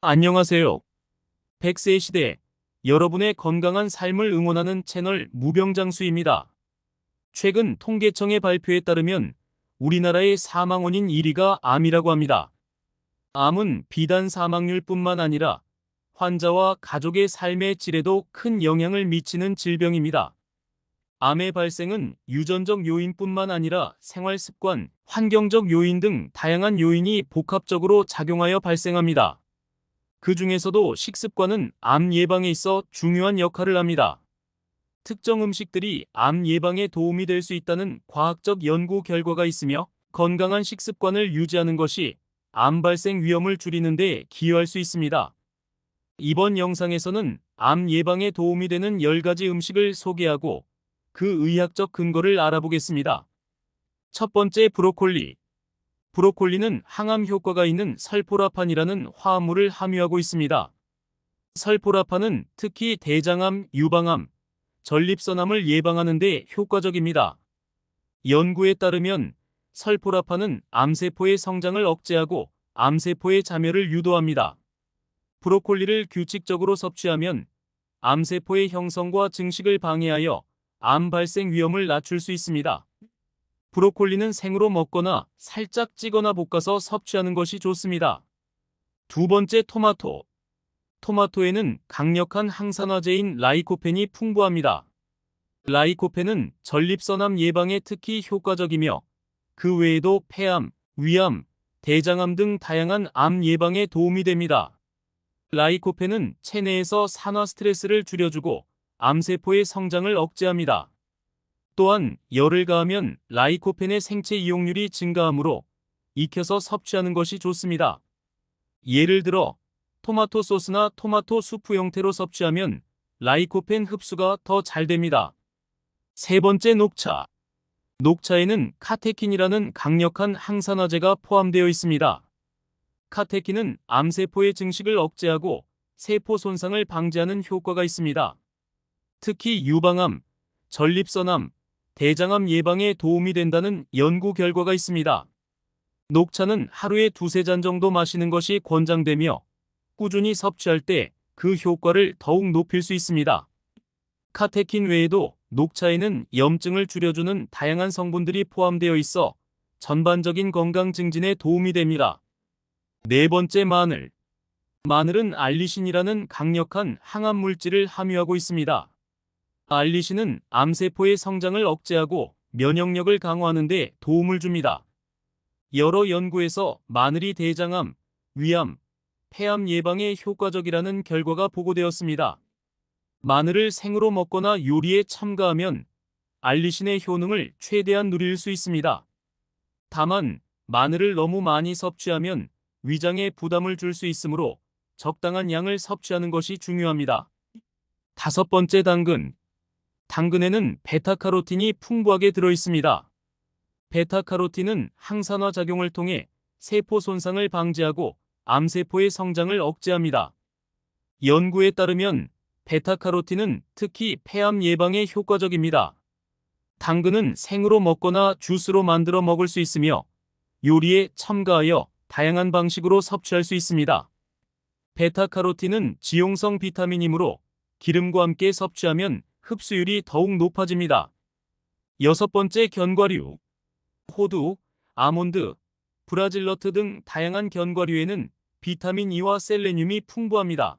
안녕하세요. 100세 시대 여러분의 건강한 삶을 응원하는 채널 무병장수입니다. 최근 통계청의 발표에 따르면 우리나라의 사망 원인 1위가 암이라고 합니다. 암은 비단 사망률뿐만 아니라 환자와 가족의 삶의 질에도 큰 영향을 미치는 질병입니다. 암의 발생은 유전적 요인뿐만 아니라 생활 습관, 환경적 요인 등 다양한 요인이 복합적으로 작용하여 발생합니다. 그 중에서도 식습관은 암 예방에 있어 중요한 역할을 합니다. 특정 음식들이 암 예방에 도움이 될 수 있다는 과학적 연구 결과가 있으며 건강한 식습관을 유지하는 것이 암 발생 위험을 줄이는 데 기여할 수 있습니다. 이번 영상에서는 암 예방에 도움이 되는 10가지 음식을 소개하고 그 의학적 근거를 알아보겠습니다. 첫 번째, 브로콜리. 브로콜리는 항암 효과가 있는 설포라판이라는 화합물을 함유하고 있습니다. 설포라판은 특히 대장암, 유방암, 전립선암을 예방하는 데 효과적입니다. 연구에 따르면 설포라판은 암세포의 성장을 억제하고 암세포의 자멸을 유도합니다. 브로콜리를 규칙적으로 섭취하면 암세포의 형성과 증식을 방해하여 암 발생 위험을 낮출 수 있습니다. 브로콜리는 생으로 먹거나 살짝 찌거나 볶아서 섭취하는 것이 좋습니다. 두 번째, 토마토. 토마토에는 강력한 항산화제인 라이코펜이 풍부합니다. 라이코펜은 전립선암 예방에 특히 효과적이며 그 외에도 폐암, 위암, 대장암 등 다양한 암 예방에 도움이 됩니다. 라이코펜은 체내에서 산화 스트레스를 줄여주고 암세포의 성장을 억제합니다. 또한 열을 가하면 라이코펜의 생체 이용률이 증가하므로 익혀서 섭취하는 것이 좋습니다. 예를 들어 토마토 소스나 토마토 수프 형태로 섭취하면 라이코펜 흡수가 더 잘 됩니다. 세 번째, 녹차. 녹차에는 카테킨이라는 강력한 항산화제가 포함되어 있습니다. 카테킨은 암세포의 증식을 억제하고 세포 손상을 방지하는 효과가 있습니다. 특히 유방암, 전립선암, 대장암 예방에 도움이 된다는 연구 결과가 있습니다. 녹차는 하루에 2~3잔 정도 마시는 것이 권장되며 꾸준히 섭취할 때 그 효과를 더욱 높일 수 있습니다. 카테킨 외에도 녹차에는 염증을 줄여주는 다양한 성분들이 포함되어 있어 전반적인 건강 증진에 도움이 됩니다. 네 번째, 마늘. 마늘은 알리신이라는 강력한 항암 물질을 함유하고 있습니다. 알리신은 암세포의 성장을 억제하고 면역력을 강화하는 데 도움을 줍니다. 여러 연구에서 마늘이 대장암, 위암, 폐암 예방에 효과적이라는 결과가 보고되었습니다. 마늘을 생으로 먹거나 요리에 첨가하면 알리신의 효능을 최대한 누릴 수 있습니다. 다만 마늘을 너무 많이 섭취하면 위장에 부담을 줄 수 있으므로 적당한 양을 섭취하는 것이 중요합니다. 다섯 번째, 당근. 당근에는 베타카로틴이 풍부하게 들어있습니다. 베타카로틴은 항산화 작용을 통해 세포 손상을 방지하고 암세포의 성장을 억제합니다. 연구에 따르면 베타카로틴은 특히 폐암 예방에 효과적입니다. 당근은 생으로 먹거나 주스로 만들어 먹을 수 있으며 요리에 첨가하여 다양한 방식으로 섭취할 수 있습니다. 베타카로틴은 지용성 비타민이므로 기름과 함께 섭취하면 흡수율이 더욱 높아집니다. 여섯 번째, 견과류. 호두, 아몬드, 브라질너트 등 다양한 견과류에는 비타민 E와 셀레늄이 풍부합니다.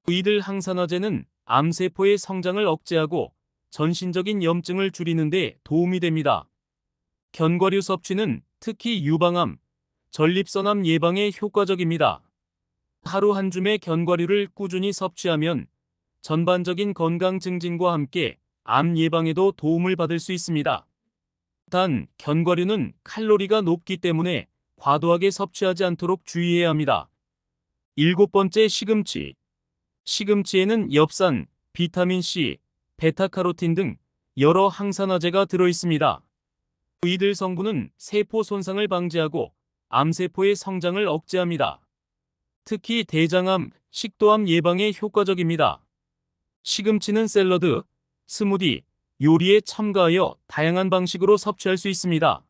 이들 항산화제는 암세포의 성장을 억제하고 전신적인 염증을 줄이는 데 도움이 됩니다. 견과류 섭취는 특히 유방암, 전립선암 예방에 효과적입니다. 하루 한 줌의 견과류를 꾸준히 섭취하면 전반적인 건강 증진과 함께 암 예방에도 도움을 받을 수 있습니다. 단, 견과류는 칼로리가 높기 때문에 과도하게 섭취하지 않도록 주의해야 합니다. 일곱 번째, 시금치. 시금치에는 엽산, 비타민C, 베타카로틴 등 여러 항산화제가 들어있습니다. 이들 성분은 세포 손상을 방지하고 암세포의 성장을 억제합니다. 특히 대장암, 식도암 예방에 효과적입니다. 시금치는 샐러드, 스무디, 요리에 첨가하여 다양한 방식으로 섭취할 수 있습니다.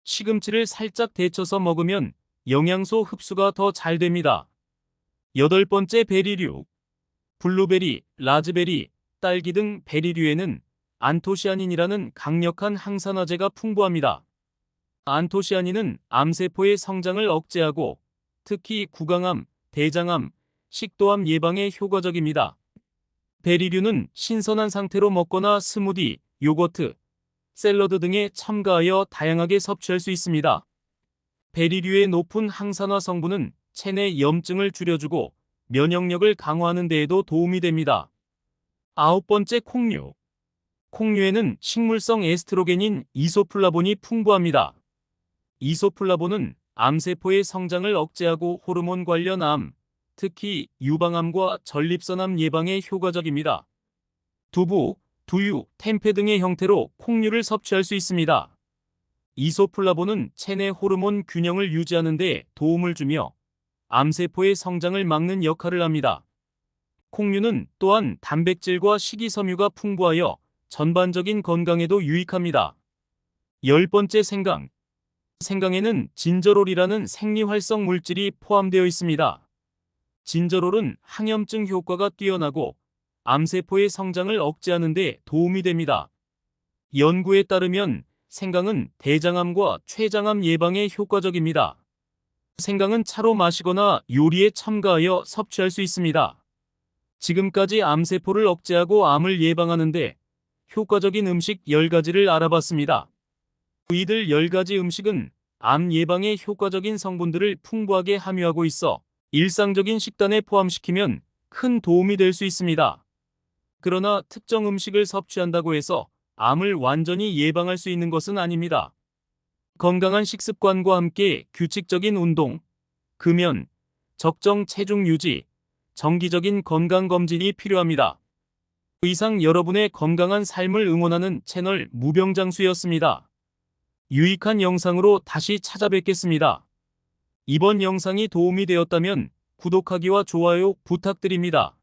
시금치를 살짝 데쳐서 먹으면 영양소 흡수가 더 잘 됩니다. 8번째 베리류. 블루베리, 라즈베리, 딸기 등 베리류에는 안토시아닌이라는 강력한 항산화제가 풍부합니다. 안토시아닌은 암세포의 성장을 억제하고 특히 구강암, 대장암, 식도암 예방에 효과적입니다. 베리류는 신선한 상태로 먹거나 스무디, 요거트, 샐러드 등에 첨가하여 다양하게 섭취할 수 있습니다. 베리류의 높은 항산화 성분은 체내 염증을 줄여주고 면역력을 강화하는 데에도 도움이 됩니다. 9번째 콩류. 콩류에는 식물성 에스트로겐인 이소플라본이 풍부합니다. 이소플라본은 암세포의 성장을 억제하고 호르몬 관련 암, 특히 유방암과 전립선암 예방에 효과적입니다. 두부, 두유, 템페 등의 형태로 콩류를 섭취할 수 있습니다. 이소플라본은 체내 호르몬 균형을 유지하는 데 도움을 주며 암세포의 성장을 막는 역할을 합니다. 콩류는 또한 단백질과 식이섬유가 풍부하여 전반적인 건강에도 유익합니다. 10번째 생강. 생강에는 진저롤이라는 생리활성 물질이 포함되어 있습니다. 진저롤은 항염증 효과가 뛰어나고 암세포의 성장을 억제하는 데 도움이 됩니다. 연구에 따르면 생강은 대장암과 췌장암 예방에 효과적입니다. 생강은 차로 마시거나 요리에 첨가하여 섭취할 수 있습니다. 지금까지 암세포를 억제하고 암을 예방하는 데 효과적인 음식 10가지를 알아봤습니다. 이들 10가지 음식은 암 예방에 효과적인 성분들을 풍부하게 함유하고 있어 일상적인 식단에 포함시키면 큰 도움이 될 수 있습니다. 그러나 특정 음식을 섭취한다고 해서 암을 완전히 예방할 수 있는 것은 아닙니다. 건강한 식습관과 함께 규칙적인 운동, 금연, 적정 체중 유지, 정기적인 건강검진이 필요합니다. 이상 여러분의 건강한 삶을 응원하는 채널 무병장수였습니다. 유익한 영상으로 다시 찾아뵙겠습니다. 이번 영상이 도움이 되었다면 구독하기와 좋아요 부탁드립니다.